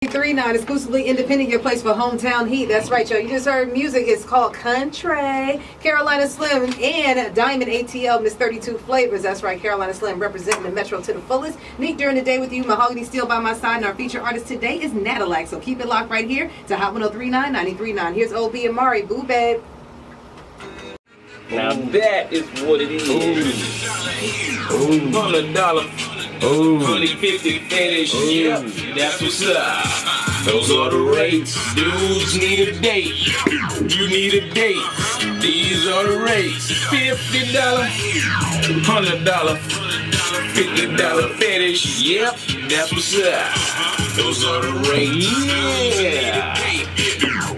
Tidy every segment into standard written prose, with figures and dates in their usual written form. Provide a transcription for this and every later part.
9039, exclusively independent, your place for hometown heat. That's right, yo. You just heard music. It's called Country. Carolina Slim and Diamond ATL, Miss 32 Flavors. That's right, Carolina Slim representing the Metro to the fullest. Neek during the day with you. Mahogany still by my side. And our feature artist today is Natalac. So keep it locked right here to Hot 1039 939. Here's OB and Mari. Boo, babe. Now that is what it is. $100. Ooh. 150 fetish, yeah, that's what's up. Those are the rates. Dudes need a date. You need a date. These are the rates. $50, $100, $50 fetish, yep, that's what's up. Those are the rates. Yeah.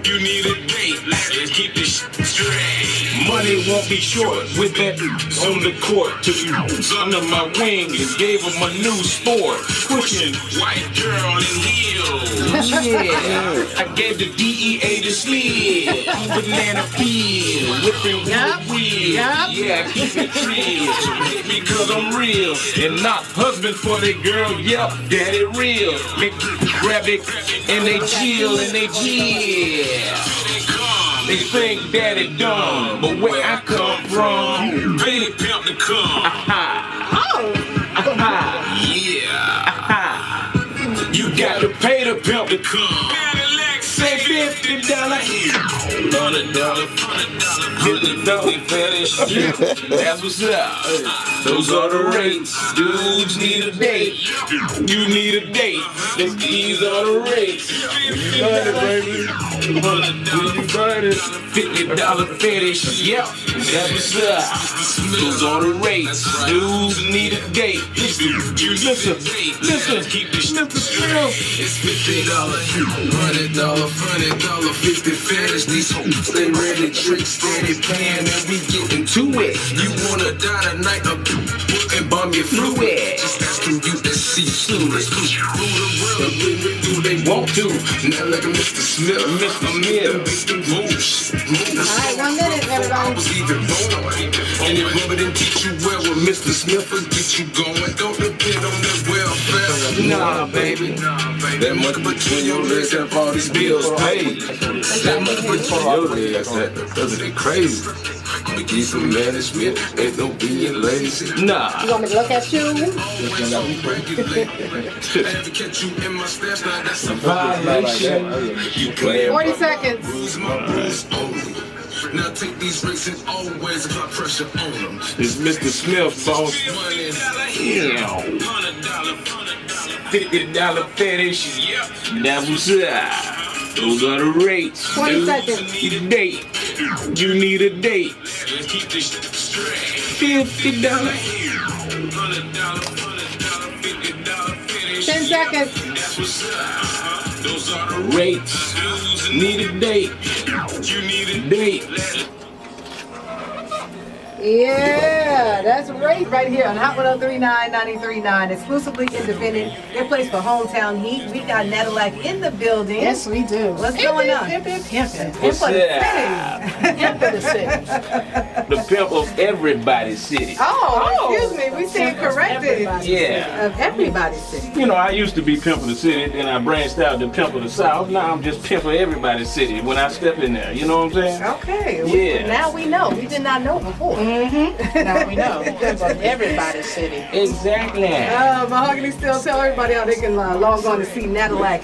You need a date. Let's keep this straight. Money won't be short with that on the court. Took you under my wing and gave him a new sport. Pushing white girl in heels. Yeah. I gave the DEA the slid. Banana peel. Whipping with the wheel. Yeah, keep it real. Because I'm real. And not husband for that girl. Yep, daddy real. They grab it and they chill and they chill. They think that it dumb, but where I come from, pay the pimp to come. Yeah. You got to pay the pimp to come. Say $50, $100, $50 fetish. That's what's up. Those are the rates. Dudes need a date. You need a date. These are the rates. You got it, baby. You got it. $50 fetish. Yep. That's what's up. Those are the rates. Dudes need a date. Listen. Mr. Smith. It's $50, $100, $50 fetish. These hoes, they ready tricks, steady playing, and we getting to it. You wanna die tonight, and bomb you through it. Just asking you to see soon. Let's push you through the world. Do they want to? Now like Mr. Smith, Mr. Moves. Alright, 1 minute, everybody. I was even born. And if Robert didn't teach you well, with Mr. Smith will get you going. Don't depend on the welfare. Nah, baby. That much between your legs and all these bills paid. That much between your legs, that's crazy. We keep some management, ain't no being lazy. Nah. You want me to look at you? Violation. You play 40 seconds. Now take these risks and always apply pressure on them. It's Mr. Smith, boss. Yeah. $50 fetish. That was up. Those are the rates. 20 seconds. You need a date. You need a date. $50. 10 seconds. Those are the rates. Need a date. You need a date. Yeah, that's right here on Hot 1039 939, exclusively independent. Your place for hometown heat. We got Natalac in the building. Yes, we do. What's going on? Pimpin'. What's that? Pimp for the city. The pimp of everybody's city. Oh, excuse me. We stand corrected. Yeah. Of everybody's city. You know, I used to be pimp of the city, then I branched out to pimp of the South. Now I'm just pimp of everybody's city when I step in there. You know what I'm saying? Okay. Yeah. Now we know. We did not know before. Now we know. Everybody's city. Exactly. Mahogany still tell everybody how they can log on to see Natalac.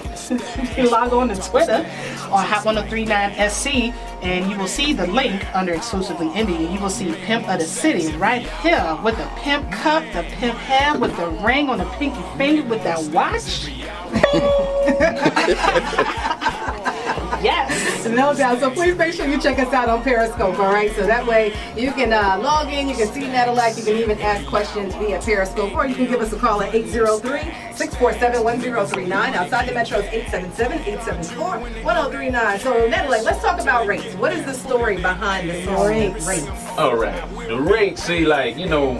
You can log on to Twitter on Hot 1039 SC, and you will see the link under exclusively Indy. You will see Pimp of the City right here with the pimp cup, the pimp hair, with the ring on the pinky finger, with that watch. Yes. No doubt. So please make sure you check us out on Periscope, all right? So that way you can log in, you can see Natalac, you can even ask questions via Periscope, or you can give us a call at 803-647-1039. Outside the metro is 877-874-1039. So Natalac, let's talk about rates. What is the story behind the song Rates? All right. The rates, see, like, you know,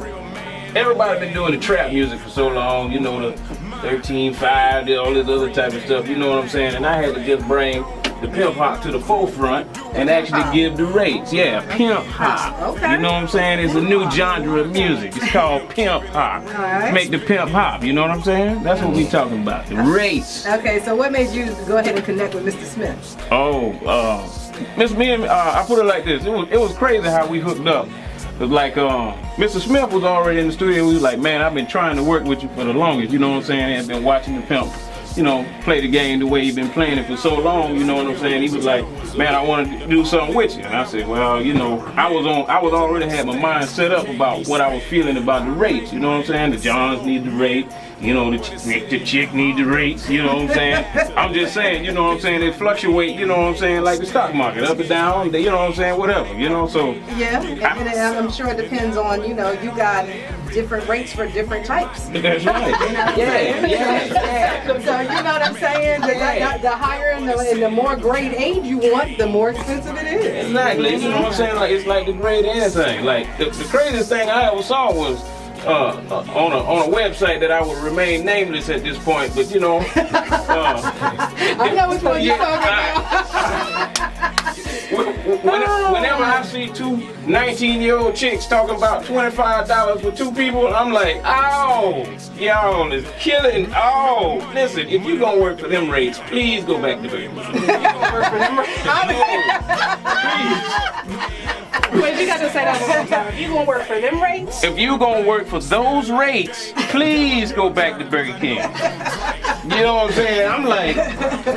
everybody been doing the trap music for so long, you know, the 13.5, all this other type of stuff, you know what I'm saying? And I had to just bring the Pimp-Hop to the forefront and actually give the rates. Yeah, Pimp-Hop. Okay. You know what I'm saying? It's a new genre of music. It's called Pimp-Hop. Alright. Make the Pimp-Hop. You know what I'm saying? That's what we talking about. The race. Okay, so what made you go ahead and connect with Mr. Smith? Miss Me and I put it like this. It was crazy how we hooked up. It was like Mr. Smith was already in the studio. We was like, man, I've been trying to work with you for the longest. You know what I'm saying? I've been watching the Pimp, you know, play the game the way he's been playing it for so long. You know what I'm saying? He was like, man, I want to do something with you. And I said, well, you know, I was already had my mind set up about what I was feeling about the rates. You know what I'm saying? The Johns need the rate. You know, the chick need the rates, you know what I'm saying? I'm just saying, you know what I'm saying? They fluctuate, you know what I'm saying? Like the stock market, up and down, you know what I'm saying? Whatever, you know, so. Yeah, and I'm sure it depends on, you know, you got different rates for different types. That's right. Yeah. So, you know what I'm saying? The higher and the more grade A you want, the more expensive it is. Exactly, you know what I'm saying? Like, it's like the grade anything. Like, the craziest thing I ever saw was, on a website that I will remain nameless at this point, but you know, I know which one you're talking about. Whenever I see two 19-year-old chicks talking about $25 for two people, I'm like, oh, y'all is killing. Oh, listen, if you gonna work for them rates, please go back to Vegas. Wait, you got to say that one more time. If you gonna work for them rates? If you gonna work for those rates, please go back to Burger King. You know what I'm saying? I'm like,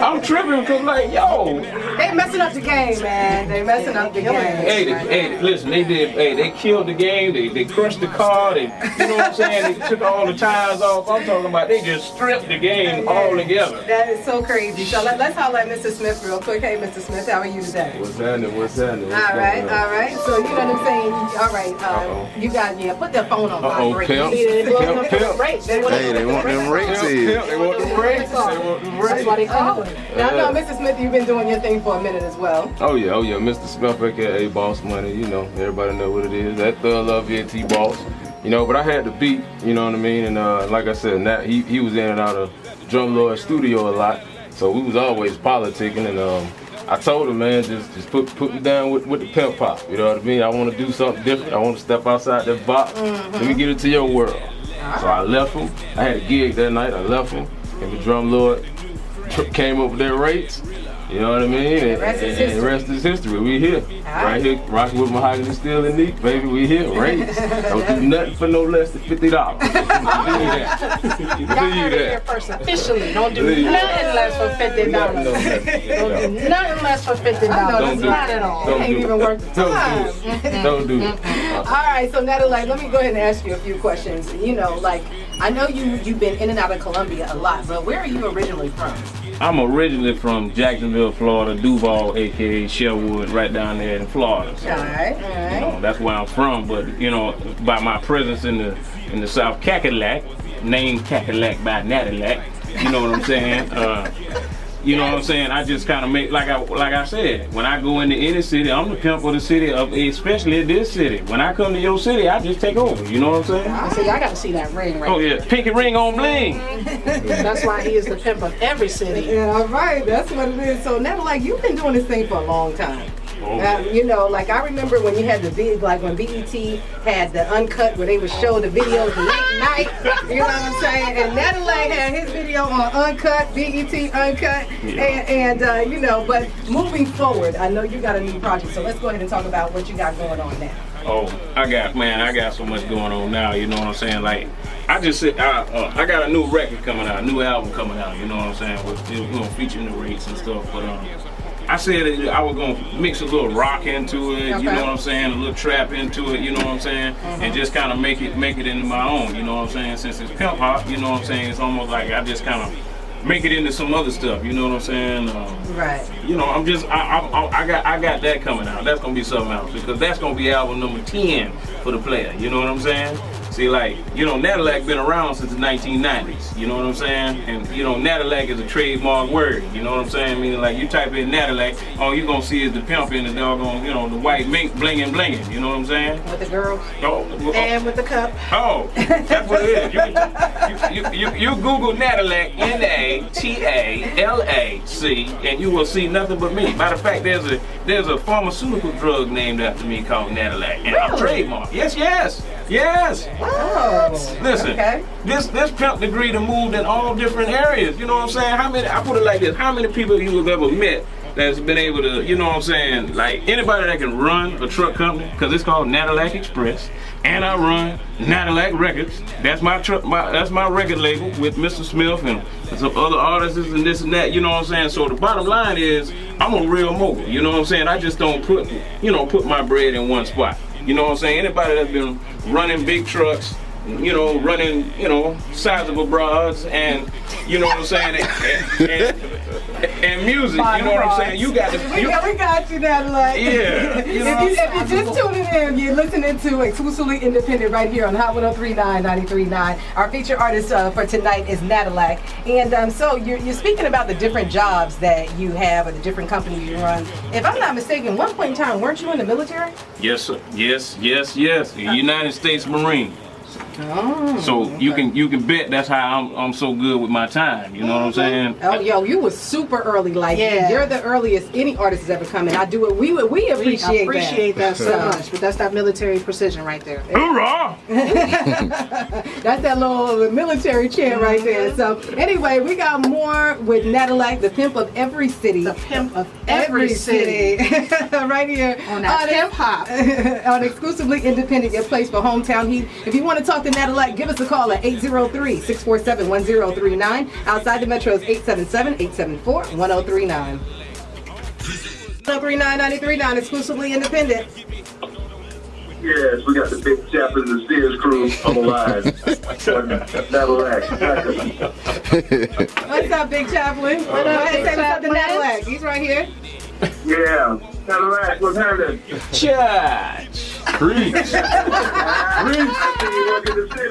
I'm tripping because like, yo. They messing up the game, man. They messing up the game. Hey, listen, they killed the game. They crushed the car. You know what I'm saying? They took all the tires off. I'm talking about they just stripped the game all together. That is so crazy. So let's holler at Mr. Smith real quick. Hey, Mr. Smith, how are you today? What's happening? What's happening? All right. So you know what I'm saying? All right. You got put that phone on vibrate. Pimp. They want them Pimp. rates. Hey, they want them rates. They want the rates. That's why they come. Now, I know, Mr. Smith, you've been doing your thing for a minute as well. Oh yeah, Mr. Smith, aka Boss Money. You know, everybody know what it is. That Thug Love VT Boss. You know, but I had the beat. You know what I mean? And like I said, he was in and out of Drum Lord studio a lot, so we was always politicking. And I told him, man, just put me down with the Pimp-Hop. You know what I mean? I want to do something different. I want to step outside that box. Let me get into your world. So I left him. I had a gig that night. I left him. And the Drum Lord came up with their rates. You know what I mean? And the rest is history. We here. Right here, rocking with Mahogany still and Neek, baby. We here. Rates. Don't do nothing for no less than $50. Y'all heard it here first officially. Don't do nothing less for $50. Don't do nothing less for $50. Not at all. It ain't even worth the time. Don't do it. All right, so Natalac, let me go ahead and ask you a few questions. You know, like, I know you've been in and out of Columbia a lot, but where are you originally from? I'm originally from Jacksonville, Florida, Duval, aka Sherwood, right down there in Florida. So, All right. you know, that's where I'm from. But you know, by my presence in the South Cackalack, named Cackalack by Natalac, you know what I'm saying? You know what I'm saying? I just kind of make, like I said, when I go into any city, I'm the pimp of the city, especially this city. When I come to your city, I just take over. You know what I'm saying? See, I got to see that ring right Oh yeah, pinky ring on bling. That's why he is the pimp of every city. Yeah, all right, that's what it is. So Natalac, you've been doing this thing for a long time. You know, like I remember when you had the big, like when BET had the uncut where they would show the videos late night, you know what I'm saying? And Natalac had his video on uncut, BET uncut, and you know, but moving forward, I know you got a new project, so let's go ahead and talk about what you got going on now. Oh, I got so much going on now, you know what I'm saying? Like, I just said, I got a new record coming out, a new album coming out, you know what I'm saying? With, you know, featuring the rates and stuff, but I said that I was gonna mix a little rock into it, you know what I'm saying, a little trap into it, you know what I'm saying, and just kind of make it into my own, you know what I'm saying. Since it's Pimp-Hop, you know what I'm saying, it's almost like I just kind of make it into some other stuff, you know what I'm saying. Right. You know, I got that coming out. That's gonna be something else because that's gonna be album number 10 for the player. You know what I'm saying? See, like, you know, Natalac been around since the 1990s, you know what I'm saying? And, you know, Natalac is a trademark word, you know what I'm saying? Meaning, like, you type in Natalac, all you gonna see is the pimp and the doggone, you know, the white mink blinging, you know what I'm saying? With the girls. And with the cup. Oh, that's what it is. You Google Natalac, Natalac, and you will see nothing but me. Matter of fact, there's a pharmaceutical drug named after me called Natalac, and I'm trademark. Yes. Oh. Listen, okay. this pimp degree to move in all different areas. You know what I'm saying? How many? I put it like this: how many people you have ever met that's been able to, you know what I'm saying? Like anybody that can run a truck company, because it's called Natalac Express, and I run Natalac Records. That's my record label with Mr. Smith and some other artists and this and that. You know what I'm saying? So the bottom line is, I'm a real mogul. You know what I'm saying? I just don't put my bread in one spot. You know what I'm saying? Anybody that's been running big trucks, you know, running, you know, sizable broads, and you know what I'm saying, and music, you know what I'm saying? You got to. We got you, Natalac. Yeah. You know if you're just tuning in, you're listening to Exclusively Independent right here on Hot 103.9, 93.9. Our featured artist for tonight is Natalac. And so you're speaking about the different jobs that you have or the different companies you run. If I'm not mistaken, one point in time, weren't you in the military? Yes, sir. Yes. United States Marine. Oh, so you can bet that's how I'm so good with my time. You know what I'm saying? Oh, yo, you was super early. Like you're the earliest any artist has ever come in. I do it. We appreciate that so much. But that's that military precision right there. Hoorah! That's that little military chant right there. So anyway, we got more with Natalac, the pimp of every city. The pimp of every city. Right here on that Pimp-Hop. On Exclusively Independent, your place for hometown heat. If you want to talk to Natalac, give us a call at 803-647-1039. Outside the metro is 877-874-1039. 103.9, Exclusively Independent. Yes, we got the big chaplain and the Sears crew on the line. Natalac. What's up, Big Chaplain? Go ahead, say what's up to Natalac. He's right here. Yeah. Natalac, what's happening? Church. Preach.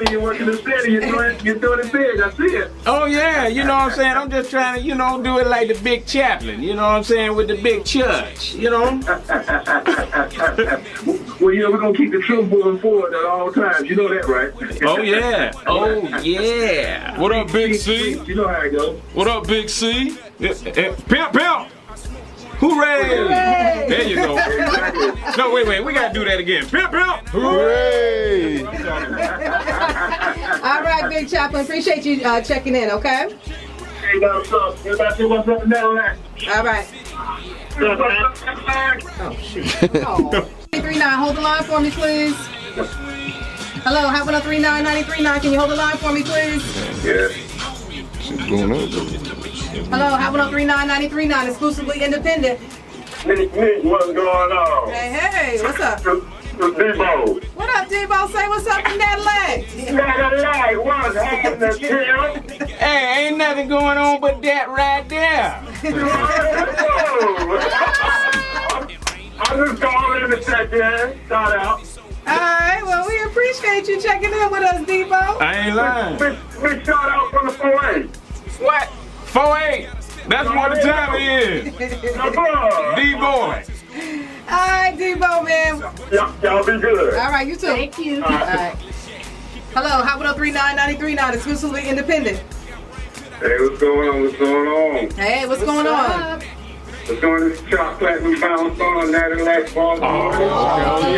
You work in the city. You're doing it big. I see it. Oh, yeah. You know what I'm saying? I'm just trying to, you know, do it like the big chaplain. You know what I'm saying? With the big church. You know? Well, you know, we're going to keep the truth moving forward at all times. You know that, right? Oh, yeah. Oh, yeah. What up, Big C? You know how it goes. What up, Big C? Pimp! Hooray! Hooray! There you go. No, wait. We got to do that again. Pimp! Hooray! All right, Big Chaplain. Appreciate you checking in, okay? Hey, what's up? Everybody what's up in Natalac? All right. Oh, shoot. 939, hold the line for me, please. Hello, Hot 103.9, 93.9. Can you hold the line for me, please? Yeah. Shit's going on. Hello, Hot 103.9, 93.9, Exclusively Independent. Neek, what's going on? Hey, what's up? Debo. What up, Debo? Say what's up to Natalac. Natalac, what's happening, Tim? Hey, ain't nothing going on but that right there. I'm just calling in to check in. Shout out. All right, well, we appreciate you checking in with us, Debo. I ain't lying. Big shout out from the 4A. What? 4-8. That's what the time it is. D-boy. All right, Debo, man. Y'all be good. All right, you too. Thank you. All right. Hello, Hot 103.9, 93.9, Exclusively Independent. Hey, what's going on? Hey, what's going on? We're doing this chocolate we bounced on Natalac Baltimore. Okay.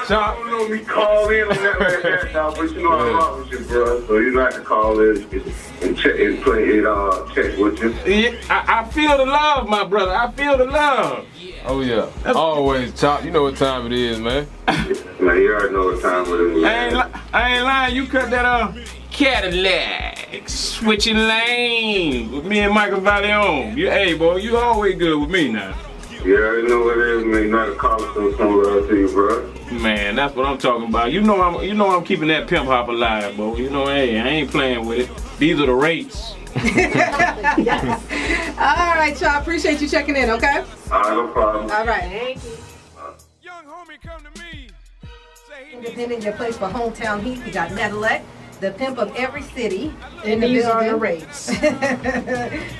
Y'all don't know me call in on that like that now, but you know I rock with you, bro. So you like to call in and check and play it, check with you. Yeah, I feel the love, my brother. I feel the love. Oh, yeah. Always, Chop. You know what time it is, man. Man, you already know what time it is. I ain't lying. You cut that Cadillac, switching lanes with me and Michael Valion. Hey, boy, you always good with me now. You already know what it is, man. You know how to call us some love to you, bro. Man, that's what I'm talking about. You know I'm keeping that Pimp-Hop alive, boy. You know, hey, I ain't playing with it. These are the rates. All right, y'all. Appreciate you checking in, okay? All right, no problem. All right. Young homie come to me Independent, your place for hometown heat. We got Natalac, the pimp of every city. And these are the rates.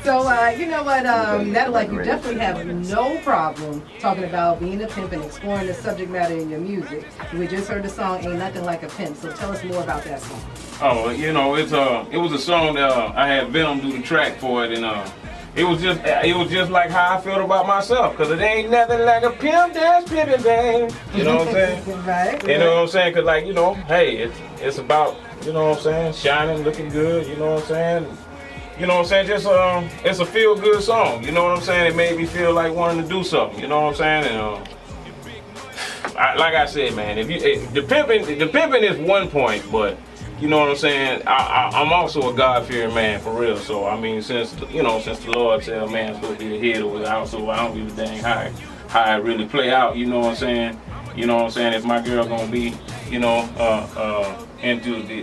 So, you know what, Natalac, you definitely have no problem talking about being a pimp and exploring the subject matter in your music. We just heard the song Ain't Nothing Like a Pimp, so tell us more about that song. Oh, you know, it was a song that I had Venom do the track for it, and it was just like how I felt about myself, cause it ain't nothing like a pimp that's pimping, babe. You know what I'm saying? Right. You know what I'm saying? Cause like, you know, hey, it's about, you know what I'm saying, shining, looking good. You know what I'm saying? You know what I'm saying? Just it's a feel good song. You know what I'm saying? It made me feel like wanting to do something. You know what I'm saying? And like I said, man, the pimping is one point, but you know what I'm saying? I'm also a God-fearing man, for real. So, I mean, since the Lord said a man's supposed to be the head of the house, so I don't give a dang how it really play out, you know what I'm saying? You know what I'm saying? If my girl gonna be, you know, into the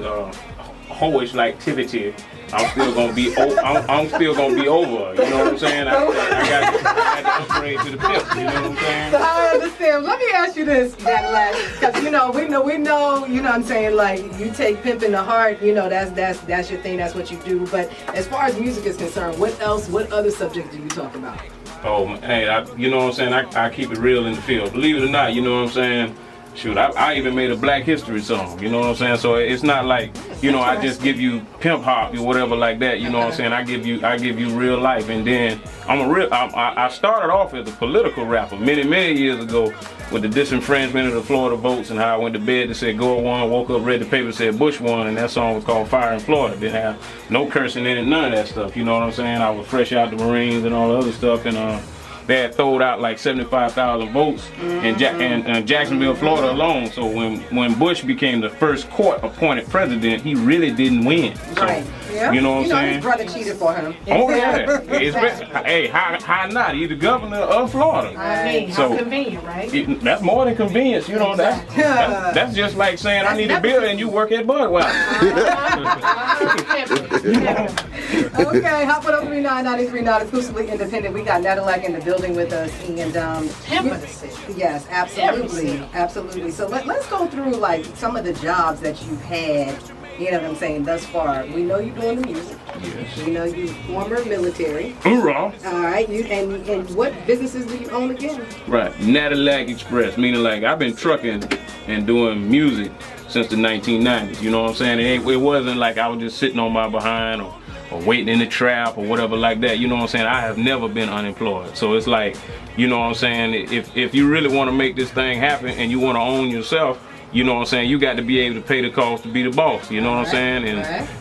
hoish activity, I'm still gonna be I'm still gonna be over. You know what I'm saying? I got to upgrade to the pimp. You know what I'm saying? So I understand. Let me ask you this, Natalac, because we know, you know what I'm saying. Like you take pimping to heart. You know that's your thing. That's what you do. But as far as music is concerned, what other subjects do you talk about? Oh, hey, you know what I'm saying? I keep it real in the field. Believe it or not, you know what I'm saying? Shoot, I even made a Black History song, you know what I'm saying? So it's not like, you know, I just give you Pimp-Hop or whatever like that, you know what I'm saying? I give you real life, and then I started off as a political rapper many years ago with the disenfranchisement of the Florida votes, and how I went to bed and said Gore won, woke up, read the paper, said Bush won, and that song was called Fire in Florida. Didn't have no cursing in it, none of that stuff, you know what I'm saying? I was fresh out the Marines and all the other stuff, and they had throwed out like 75,000 votes in Jacksonville, Florida alone. So when Bush became the first court-appointed president, he really didn't win. So, right. Yeah. You know what I'm saying? His brother cheated for him. Oh yeah. Hey, how not? He's the governor of Florida. I mean, how convenient, right? That's more than convenience. You know, that's just like saying I need a bill and you work at Budweiser. Okay, hop on 3993, exclusively independent. We got Natalac in the building with us, and yes, absolutely. So let's go through like some of the jobs that you've had. You know what I'm saying? Thus far, we know you're doing the music. Yes. We know you former military. Hoorah! All right. And what businesses do you own again? Right, Natalac Express, meaning like I've been trucking and doing music since the 1990s. You know what I'm saying? It wasn't like I was just sitting on my behind or waiting in the trap or whatever like that. You know what I'm saying? I have never been unemployed. So it's like, you know what I'm saying? If you really want to make this thing happen and you want to own yourself, you know what I'm saying, you got to be able to pay the cost to be the boss, you know what I'm saying?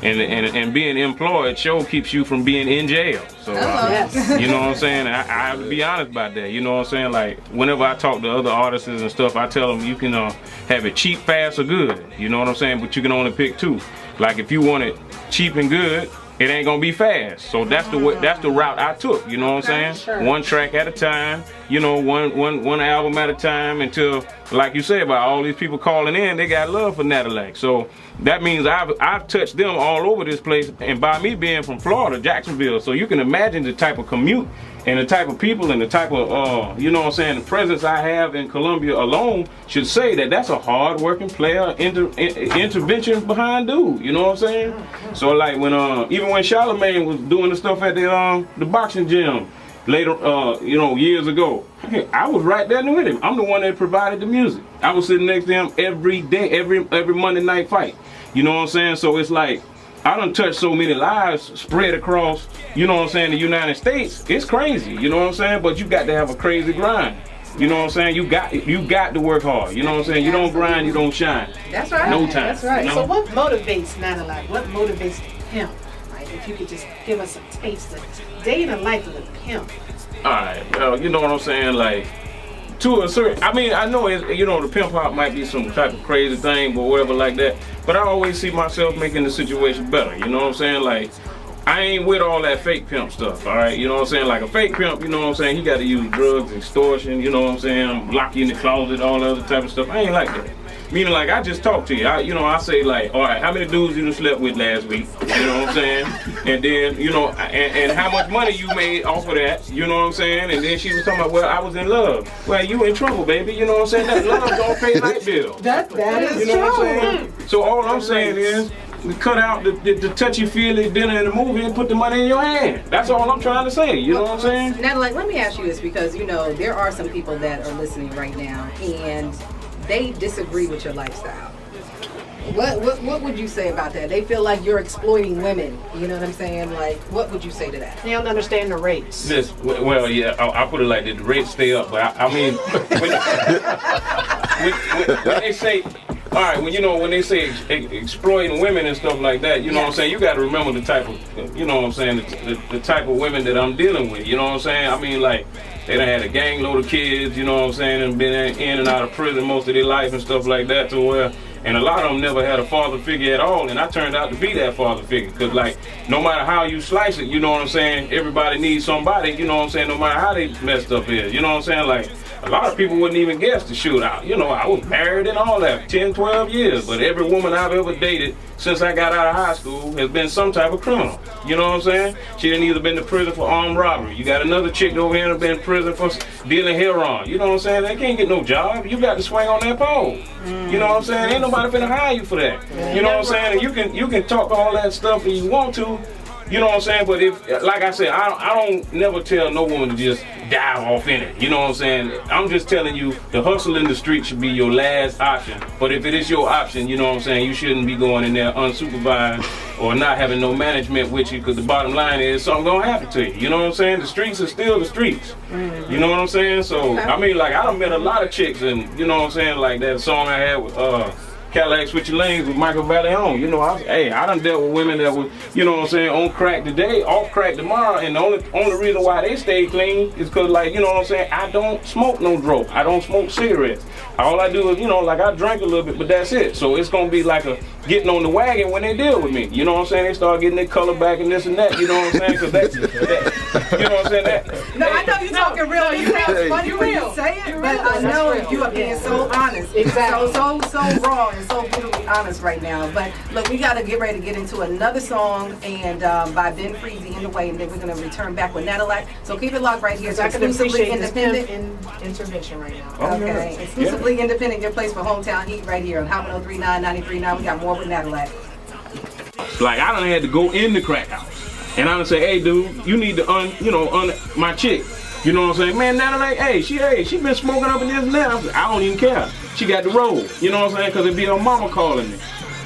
And being employed sure keeps you from being in jail. So, you know what I'm saying? I have to be honest about that, you know what I'm saying? Like, whenever I talk to other artists and stuff, I tell them you can have it cheap, fast, or good, you know what I'm saying? But you can only pick two. Like, if you want it cheap and good, it ain't gonna be fast. So that's the route I took, you know what I'm saying? Sure. One track at a time, you know, one album at a time, until, like you said, about all these people calling in, they got love for Natalac. So that means I've touched them all over this place, and by me being from Florida, Jacksonville, so you can imagine the type of commute and the type of people and the type of, you know what I'm saying, the presence I have in Columbia alone should say that that's a hard-working player, intervention behind dude, you know what I'm saying? So like when, even when Charlamagne was doing the stuff at the boxing gym later, you know, years ago, I was right there with him. I'm the one that provided the music. I was sitting next to him every day, every Monday night fight. You know what I'm saying? So it's like, I done touched so many lives spread across, you know what I'm saying, the United States. It's crazy, you know what I'm saying? But you got to have a crazy grind. You know what I'm saying? You got to work hard. You know what I'm saying? You don't grind, you don't shine. That's right. No time. That's right. You know? So what motivates Natalac? What motivates the pimp? Like, if you could just give us a taste of day in the life of the pimp. All right. Well, you know what I'm saying? Like, to a certain, I mean, I know you know, the Pimp-Hop might be some type of crazy thing, but whatever like that. But I always see myself making the situation better. You know what I'm saying? Like, I ain't with all that fake pimp stuff, all right? You know what I'm saying? Like a fake pimp, you know what I'm saying? He got to use drugs, extortion, you know what I'm saying? Lock you in the closet, all the other type of stuff. I ain't like that. Meaning, like, I just talk to you. I say, like, all right, how many dudes you done slept with last week? And You know what I'm saying? And then, you know, and how much money you made off of that, you know what I'm saying? And then she was talking about, well, I was in love. Well, you in trouble, baby. You know what I'm saying? That love don't pay light bill. That is You know what I'm true. saying? So all I'm saying is, we cut out the touchy-feely dinner and the movie and put the money in your hand. That's all I'm trying to say. You know what I'm saying? Natalac, let me ask you this, because you know there are some people that are listening right now and they disagree with your lifestyle. What would you say about that? They feel like you're exploiting women. You know what I'm saying? Like, what would you say to that? They don't understand the rates. Well, yeah, I'll put it like this. The rates stay up, but I mean, when they say, all right, when they say exploiting women and stuff like that, you know what I'm saying? You got to remember the type of, you know what I'm saying, the type of women that I'm dealing with. You know what I'm saying? I mean, like, they done had a gang load of kids, you know what I'm saying, and been in and out of prison most of their life and stuff like that, to where, and a lot of them never had a father figure at all, and I turned out to be that father figure, because, like, no matter how you slice it, you know what I'm saying, everybody needs somebody, you know what I'm saying, no matter how they messed up is, you know what I'm saying, like, a lot of people wouldn't even guess the shootout. You know, I was married and all that, 10, 12 years, but every woman I've ever dated since I got out of high school has been some type of criminal. You know what I'm saying? She done either been to prison for armed robbery. You got another chick over here that been in prison for dealing heroin. You know what I'm saying? They can't get no job. You got to swing on that pole. You know what I'm saying? Ain't nobody finna hire you for that. You know what I'm saying? And you can talk all that stuff if you want to. You know what I'm saying? But if, like I said, I don't never tell no woman to just dive off in it. You know what I'm saying? I'm just telling you, the hustle in the street should be your last option. But if it is your option, you know what I'm saying, you shouldn't be going in there unsupervised or not having no management with you, because the bottom line is something gonna happen to you. You know what I'm saying? The streets are still the streets. You know what I'm saying? So, I mean, like, I done met a lot of chicks, and you know what I'm saying, like that song I had with Cadillac Switch Your Lanes with Michael Vallejon. You know, I done dealt with women that was, you know what I'm saying, on crack today, off crack tomorrow, and the only reason why they stay clean is because, like, you know what I'm saying, I don't smoke no dope. I don't smoke cigarettes. All I do is, you know, like, I drink a little bit, but that's it. So it's gonna be like a getting on the wagon when they deal with me. You know what I'm saying? They start getting their color back and this and that. You know what I'm saying? Because that, you know what I'm saying? That. No, I know you're talking real. It's funny when you say it, but I know you are being so honest. Exactly. So raw and so brutally honest right now. But look, we got to get ready to get into another song and by Ben Freezy in the way, and then we're going to return back with Natalac. So keep it locked right here. So I can exclusively appreciate independent. this intervention right now. Oh, Okay, yeah. exclusively independent, your place for hometown heat right here on Hot 103.9, 93.9. We got more with Natalac. Like, I done had to go in the crack house, and I done say, hey, dude, you need to un my chick. You know what I'm saying? Man, Natalac, hey, she been smoking up in this and that. I don't even care. She got the roll. You know what I'm saying? Because it be her mama calling me.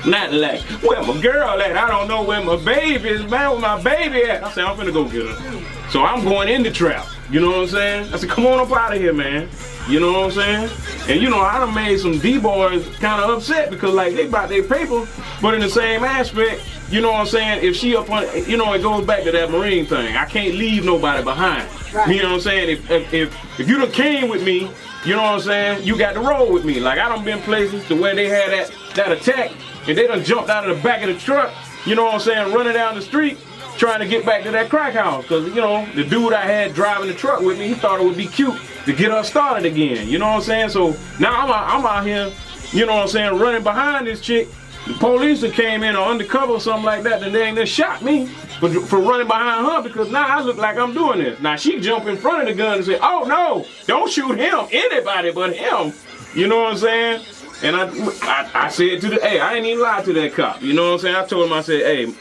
Natalac, where my girl at? I don't know where my baby is, man. Where my baby at? I said, I'm finna go get her. So I'm going in the trap. You know what I'm saying? I said, come on up out of here, man. You know what I'm saying? And you know, I done made some D-boys kind of upset because, like, they bought their paper, but in the same aspect, you know what I'm saying? If she up on, you know, it goes back to that Marine thing. I can't leave nobody behind. Right. You know what I'm saying? If you done came with me, you know what I'm saying? You got to roll with me. Like, I done been places to where they had that attack, and they done jumped out of the back of the truck, you know what I'm saying, running down the street, trying to get back to that crack house. Because, you know, the dude I had driving the truck with me, he thought it would be cute to get her started again. You know what I'm saying? So now I'm out here, you know what I'm saying, running behind this chick. The police that came in or undercover or something like that, and they ain't just shot me for running behind her, because now I look like I'm doing this. Now she jump in front of the gun and say, oh no, don't shoot him, anybody but him. You know what I'm saying? And I said to hey, I ain't even lied to that cop. You know what I'm saying? I told him, I said, hey,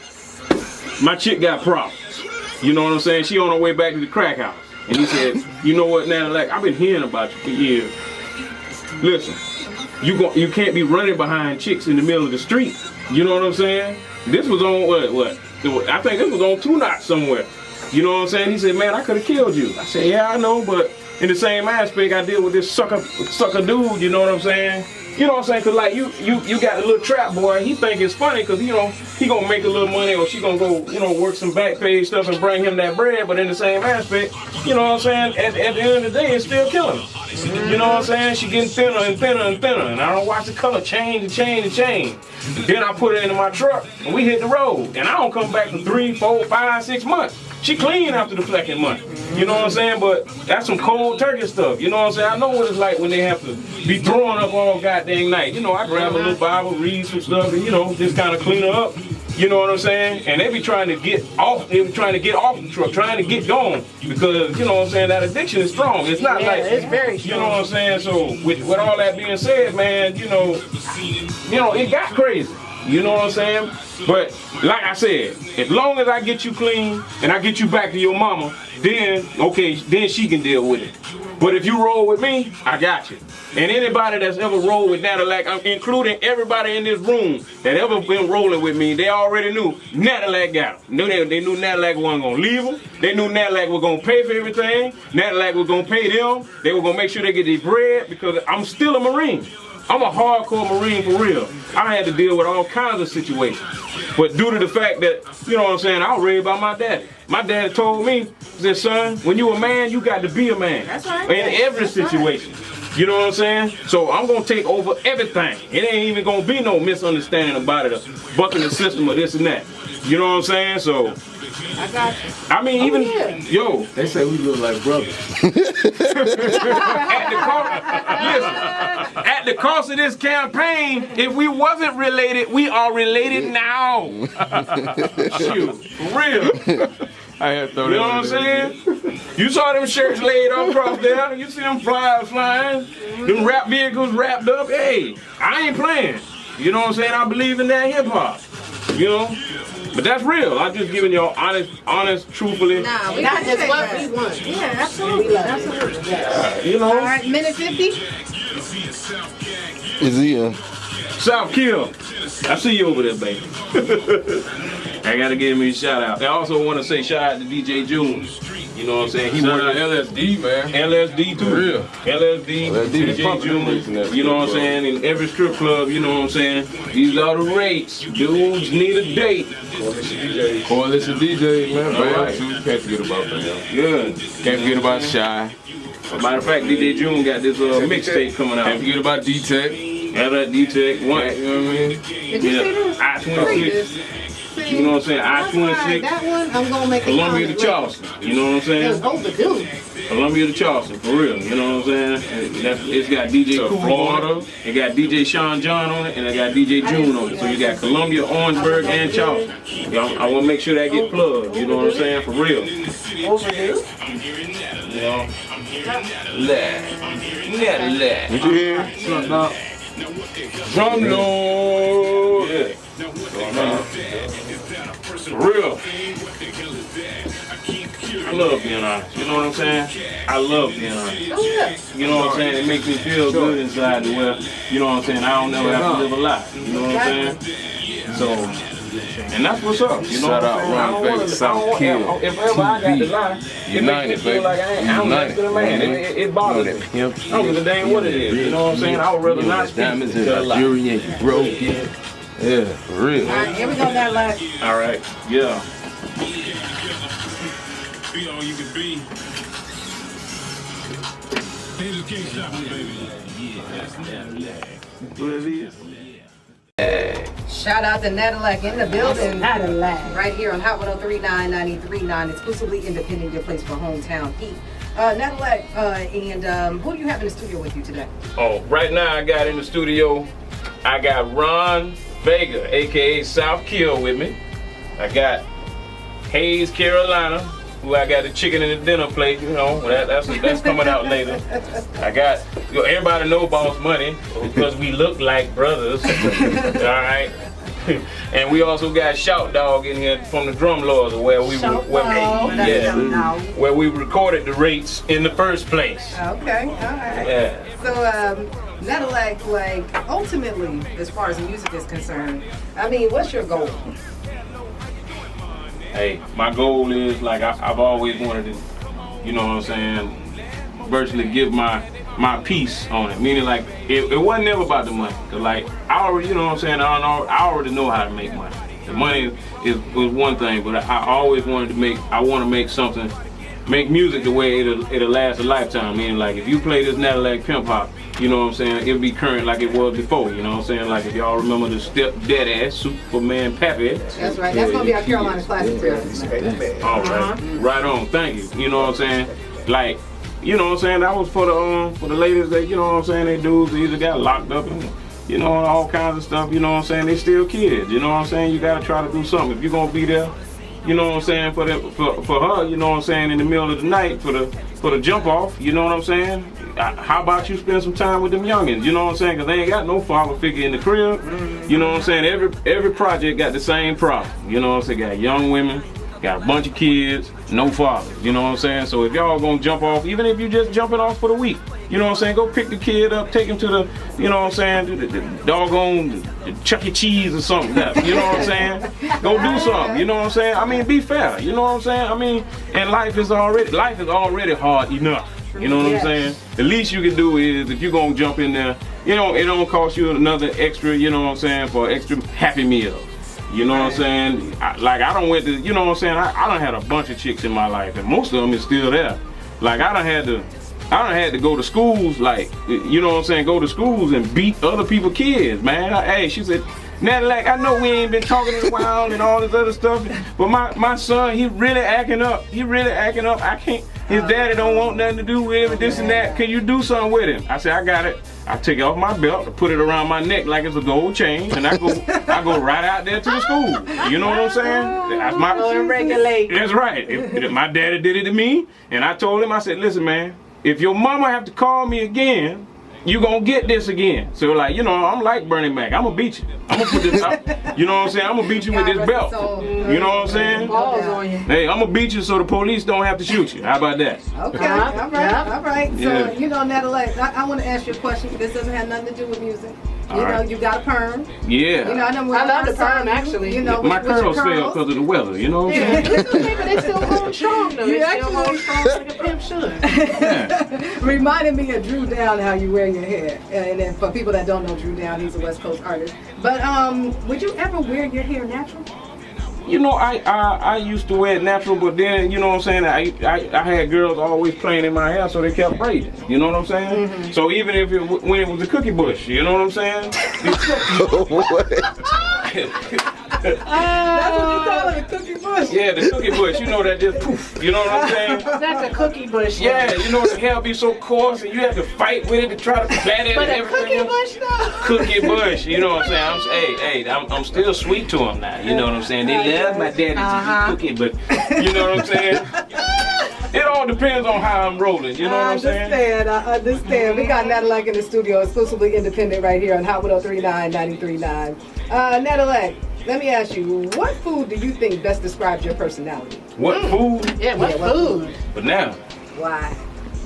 my chick got problems. You know what I'm saying? She on her way back to the crack house. And he said, you know what, Natalac, I've been hearing about you for years. Listen, you can't be running behind chicks in the middle of the street. You know what I'm saying? This was on what? I think this was on 2 knots somewhere. You know what I'm saying? He said, man, I could have killed you. I said, yeah, I know, but in the same aspect, I deal with this sucker dude, you know what I'm saying? You know what I'm saying? Cause like you got a little trap boy, he think it's funny cause you know, he gonna make a little money or she gonna go, you know, work some back page stuff and bring him that bread, but in the same aspect, you know what I'm saying, at the end of the day, it's still killing him. You know what I'm saying? She getting thinner and thinner and thinner, and I don't watch the color change and change and change. And then I put her into my truck and we hit the road, and I don't come back for 3, 4, 5, 6 months. She clean after the second month. You know what I'm saying? But that's some cold turkey stuff. You know what I'm saying? I know what it's like when they have to be throwing up all goddamn night. You know, I grab a little Bible, read some stuff, and, you know, just kind of clean her up. You know what I'm saying? And they be trying to get off. They be trying to get off the truck, trying to get going because you know what I'm saying. That addiction is strong. It's not like it's very strong. You know what I'm saying? So with all that being said, man, you know, it got crazy. You know what I'm saying? But like I said, as long as I get you clean and I get you back to your mama, then okay, then she can deal with it. But if you roll with me, I got you. And anybody that's ever rolled with Natalac, including everybody in this room that ever been rolling with me, they already knew Natalac got them. They knew Natalac wasn't gonna leave them. They knew Natalac was gonna pay for everything. Natalac was gonna pay them. They were gonna make sure they get their bread because I'm still a Marine. I'm a hardcore Marine for real. I had to deal with all kinds of situations. But due to the fact that, you know what I'm saying, I was raised by my daddy. My daddy told me, he said, son, when you a man, you got to be a man. That's right. In every situation. You know what I'm saying? So I'm going to take over everything. It ain't even going to be no misunderstanding about it, or bucking the system or this and that. You know what I'm saying? So, I got you. I mean, even, yo. They say we look like brothers. At the cost of this campaign, if we wasn't related, we are related now. Shoot, for real. I had to throw You know what I'm saying? You saw them shirts laid up across there. You see them flyers flying. Them rap vehicles wrapped up. Hey, I ain't playing. You know what I'm saying? I believe in that hip hop. You know? But that's real. I'm just giving y'all honest, truthfully. Nah, we Not can just take what that. we want. Yeah, absolutely. Absolutely. You know? All right, minute 50. Is he South Kill. I see you over there, baby. I gotta give me a shout out. I also want to say shout out to DJ June. You know what I'm saying? He Shout worked out LSD, man. LSD too. For real. LSD, DJ June. You know what I'm saying? In every strip club, you know what I'm saying? These are the rates. Dudes need a date. Coalition DJs, man. All right. Can't forget about them. Good. Can't forget about Shy. Matter of fact, DJ June got this mixtape coming out. Can't forget about D-Tech. Yeah, that D-Tech one. You know what I mean? Did you see this? I-26. You know what I'm saying? I-26. That one, I'm going to make a Columbia to comment Charleston. You know what I'm with. saying? It was overdue. Columbia to Charleston, for real. You know what I'm saying? It's got DJ To Cool Florida. on it. It got DJ Sean John on it, and it got DJ June on it. So you got Columbia, Orangeburg, and Charleston. I want to make sure that get plugged. You know what I'm saying? For real. Overdue. You know? Let. What you hear? Drum load. Yeah. For real. I love being honest. You know what I'm saying? I love being honest. You know what I'm saying? It makes me feel good inside to where, you know what I'm saying, I don't never have to live a lie. You know what I'm saying? So, and that's what's up. You know Shout what out I'm saying? Ron Vegas, South Kill. If ever I got to lie, it makes me feel like I'm less than a man. It bothers me. I don't give a damn what it is. You know what I'm saying? I would rather not speak Diamonds than a lie. jewelry and you broke it. Yeah, for real. All right, here we go, that last. All right, yeah. Be all you can be. Haters can't stop me, baby. Shout out to Natalac in the building. Natalac. Right here on Hot 103.9, 93.9, exclusively independent, your place for hometown heat. Natalac, and who do you have in the studio with you today? Oh, right now I got in the studio, I got Ron Vega, aka South Kill, with me. I got Hayes, Carolina, who I got the chicken in the dinner plate. You know, that's coming out later. I got, everybody know Boss Money because we look like brothers. All right. And we also got Shout Dog in here from the Drum Lords, where we recorded the rates in the first place. Okay, all right. Yeah. So, Natalac, like, ultimately, as far as music is concerned, I mean, what's your goal? Hey, my goal is, like, I've always wanted to, you know what I'm saying, virtually give my piece on it. Meaning, like, it wasn't never about the money. Cause, like, I already, you know what I'm saying, I already know how to make money. The money was one thing, but I always wanted to make music the way it'll last a lifetime. Meaning, like, if you play this Natalac Pimp-Hop, you know what I'm saying, it'll be current like it was before. You know what I'm saying? Like, if y'all remember the Step Dead Ass Superman Pappy. That's right. That's gonna be our Carolina classic too. All right, right on. Thank you. You know what I'm saying? Like, you know what I'm saying? That was for the ladies that, you know what I'm saying, they dudes either got locked up and, you know, all kinds of stuff, you know what I'm saying? They still kids, you know what I'm saying? You gotta try to do something. If you're gonna be there, you know what I'm saying, for her, you know what I'm saying, in the middle of the night for the jump off, you know what I'm saying? How about you spend some time with them youngins, you know what I'm saying? Cause they ain't got no father figure in the crib, you know what I'm saying? Every project got the same problem, you know what I'm saying? Got young women, got a bunch of kids, no fathers, you know what I'm saying? So if y'all gonna jump off, even if you just jumping off for the week, you know what I'm saying? Go pick the kid up, take him to the, you know what I'm saying, the doggone Chuck E. Cheese or something. You know what I'm saying? Go do something, you know what I'm saying? I mean, be fair, you know what I'm saying? I mean, and life is already hard enough. You know what I'm saying? The least you can do is, if you're gonna jump in there, you know, it don't cost you another extra, you know what I'm saying, for extra Happy Meal. You know what I'm saying? I don't went to, you know what I'm saying? I done had a bunch of chicks in my life, and most of them is still there. Like, I done had to go to schools, like, you know what I'm saying, go to schools and beat other people's kids, man. Hey, she said, Natalac, I know we ain't been talking in a while and all this other stuff, but my son, he really acting up. I can't, his daddy don't want nothing to do with him and this and that. Can you do something with him? I said, I got it. I take it off my belt, I put it around my neck like it's a gold chain, and I go right out there to the school. You know what I'm saying? That's my regulate. That's right. If my daddy did it to me, and I told him, I said, listen, man, if your mama have to call me again, you gonna get this again. So like, you know, I'm like Bernie Mac. I'm gonna beat you. I'm gonna put this up. You know what I'm saying? I'm gonna beat you with this belt. You know what I'm saying? Balls on you. Hey, I'm gonna beat you so the police don't have to shoot you. How about that? Okay, all right. So, Yeah. you know, Natalac, I want to ask you a question. This doesn't have nothing to do with music. You know, right. You got a perm. Yeah. You know, I love the perm, actually. You know, My with your curls fell because of the weather, you know what I'm saying? It's okay, but they still hold strong though. You They still hold strong like a pimp should. Yeah. Reminded me of Drew Down, how you wear your hair. And then for people that don't know Drew Down, he's a West Coast artist. But would you ever wear your hair natural? You know, I used to wear it natural, but then, you know what I'm saying, I had girls always playing in my hair, so they kept braiding. You know what I'm saying? Mm-hmm. So even if when it was a cookie bush, you know what I'm saying? That's what you call it, a cookie bush. Yeah, the cookie bush, you know, that just poof, you know what I'm saying? That's a cookie bush. Yeah, you know, the hair be so coarse and you have to fight with it to try to plait it But and a everything. cookie bush though. Cookie bush, you know what I'm saying? I'm still sweet to them now, you know what I'm saying? They love my daddy to be cookie, but you know what I'm saying? It all depends on how I'm rolling, you know what I'm saying? I understand. We got Natalac in the studio, exclusively independent right here on Hot 103.9, 93.9. Natalac, let me ask you, what food do you think best describes your personality? What food? Yeah, what food? Banana. Why?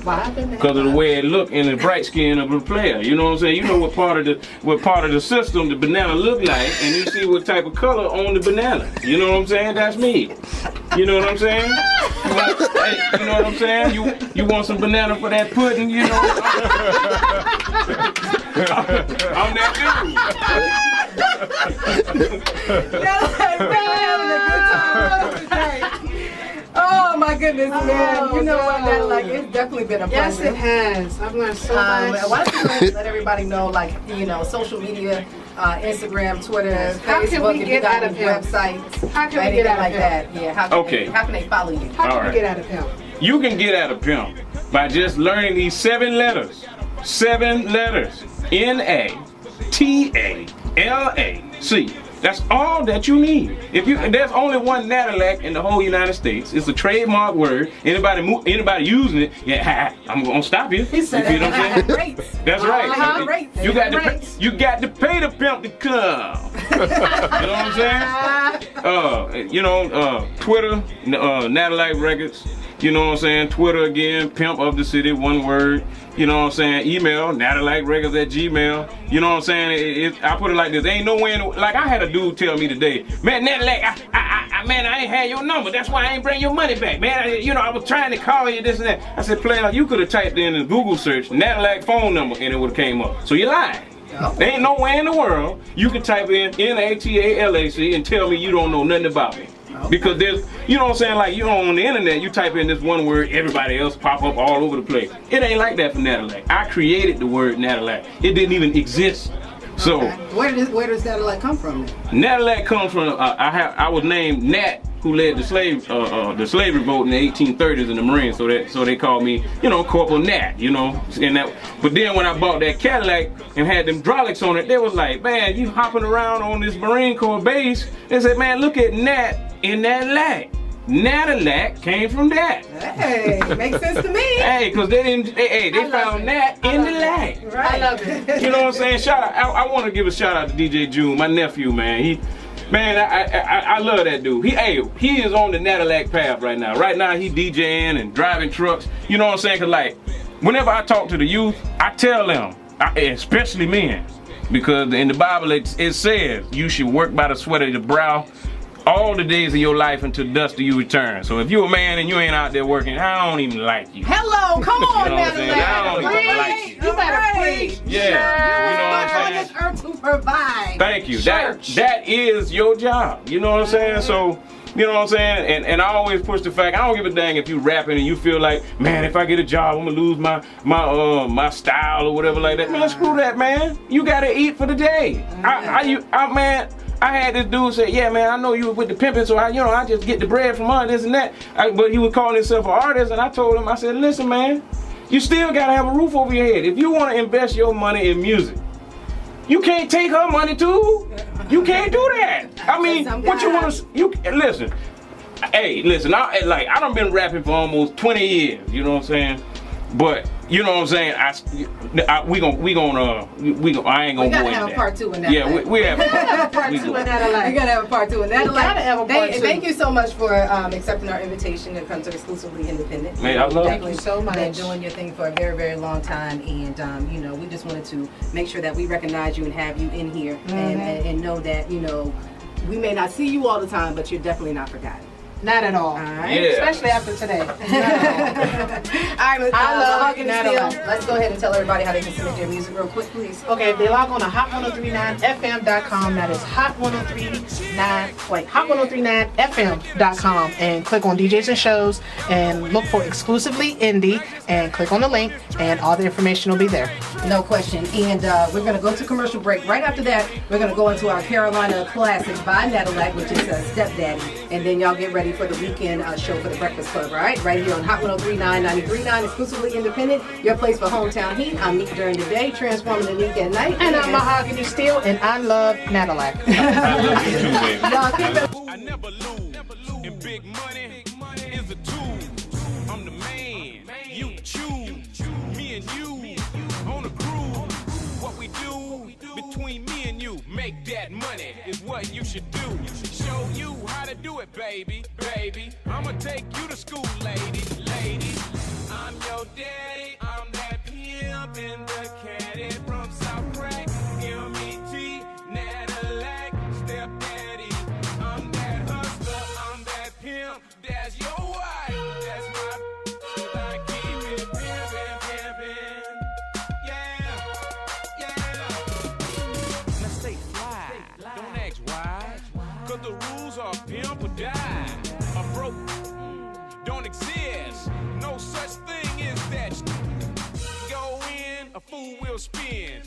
Why? Because of the way it look and the bright skin of the player. You know what I'm saying? You know what part of the system the banana look like, and you see what type of color on the banana. You know what I'm saying? That's me. You know what I'm saying? You know what I'm saying? You want some banana for that pudding, you know? I'm that dude. Oh my goodness, man. You know what, Natalac, it's definitely been a pleasure. Yes, it has. I've learned so much. Why don't you let everybody know, like, you know, social media, Instagram, Twitter, How can Facebook, we if get you got out of any him? websites, How can we anything get out like of that. Yeah, how can they follow you? How can All we right. get out of him? You can get out of pimp by just learning these 7 letters. 7 letters. Natalac. That's all that you need. There's only one Natalac in the whole United States. It's a trademark word. Anybody using it, yeah, I'm gonna stop you. He said You know what I'm saying? That's right. Rates. You got to pay the pimp to come. You know what I'm saying? Twitter, Natalac Records. You know what I'm saying? Twitter again, Pimp of the City, one word. You know what I'm saying? Email, natalacrecords@gmail. You know what I'm saying? I put it like this. Ain't no way in the, like I had a dude tell me today, man, Natalac, I ain't had your number. That's why I ain't bring your money back, man. I was trying to call you, this and that. I said, player, you could have typed in the Google search, Natalac phone number, and it would have came up. So you lied. There ain't no way in the world you can type in Natalac and tell me you don't know nothing about me. Because there's, you know what I'm saying, like you on the internet, you type in this one word, everybody else pop up all over the place. It ain't like that for Natalac. I created the word Natalac. It didn't even exist. So where does Natalac come from? Natalac comes from, I was named Nat who led the slave revolt in the 1830s in the Marines. So they called me, you know, Corporal Nat, you know. But then when I bought that Cadillac and had them hydraulics on it, they was like, man, you hopping around on this Marine Corps base. They said, man, look at Nat in that lack. Natalac came from that. Hey, makes sense to me. Hey, because they didn't. They found Nat in the lack. Right. I love it. You know what I'm saying? Shout out. I want to give a shout out to DJ June, my nephew, man. I love that dude. He is on the Natalac path right now. Right now, he DJing and driving trucks. You know what I'm saying? Cause like, whenever I talk to the youth, I tell them, especially men, because in the Bible it says you should work by the sweat of your brow all the days of your life until dust do you return. So if you're a man and you ain't out there working, I don't even like you. Hello, come on, you know what I'm saying? I don't even like you. You better preach. Yeah, you know what I'm saying? On this earth to provide. Thank you. That is your job. You know what I'm saying? So, you know what I'm saying? And I always push the fact, I don't give a dang if you rapping and you feel like, man, if I get a job, I'm gonna lose my style or whatever like that. Man, screw that, man. You gotta eat for the day. Man, I had this dude say, yeah, man, I know you were with the pimping, so I just get the bread from her, this and that. But he was calling himself an artist, and I told him, I said, listen, man, you still gotta have a roof over your head. If you wanna invest your money in music, you can't take her money too. You can't do that. I mean, what you wanna, listen. Hey, listen, I done been rapping for almost 20 years, you know what I'm saying? But you know what I'm saying? I ain't gonna We gotta have a part 2 in that. Yeah, we have a part 2 in that. We gotta have a part 2 in that. Thank you so much for accepting our invitation to come to Exclusively Independent. Man, I love Thank you so much. Been doing your thing for a very, very long time, and you know, we just wanted to make sure that we recognize you and have you in here, and know that, you know, we may not see you all the time, but you're definitely not forgotten. Not at all. Right. Yeah. Especially after today. All right, Mahogany Steel, let's go ahead and tell everybody how they can submit their music real quick, please. Okay, they log on to hot1039fm.com. That is hot1039fm.com, and click on DJs and shows and look for Exclusively Indie and click on the link, and all the information will be there. No question. And we're going to go to commercial break. Right after that, we're going to go into our Carolina Classics by Natalac, which is Stepdaddy. And then y'all get ready for the weekend show for the Breakfast Club, all right? Right here on Hot 103.9, 93.9, Exclusively Independent, your place for hometown heat. I'm Neek during the day, transforming the Neek at night. And I'm Mahogany Steel, and I love Natalac. I love you too, baby. Y'all keep it. I never lose. And big money is a tool. I'm the man. You choose. Me and you on a groove. What we do between me and you, make that money is what you should do. Show you how to do it, baby. I'ma take you to school, lady. I'm your daddy. I'm that pimp in the caddy from South Crack. M.E.T. Natalac, stepdaddy. I'm that hustler. I'm that pimp. That's your wife. That's my. I keep it pimpin'. Yeah. Now stay fly. Don't ask why. Cause the rules are pimp or die. A broke don't exist. No such thing as that. Go in, a fool will spin.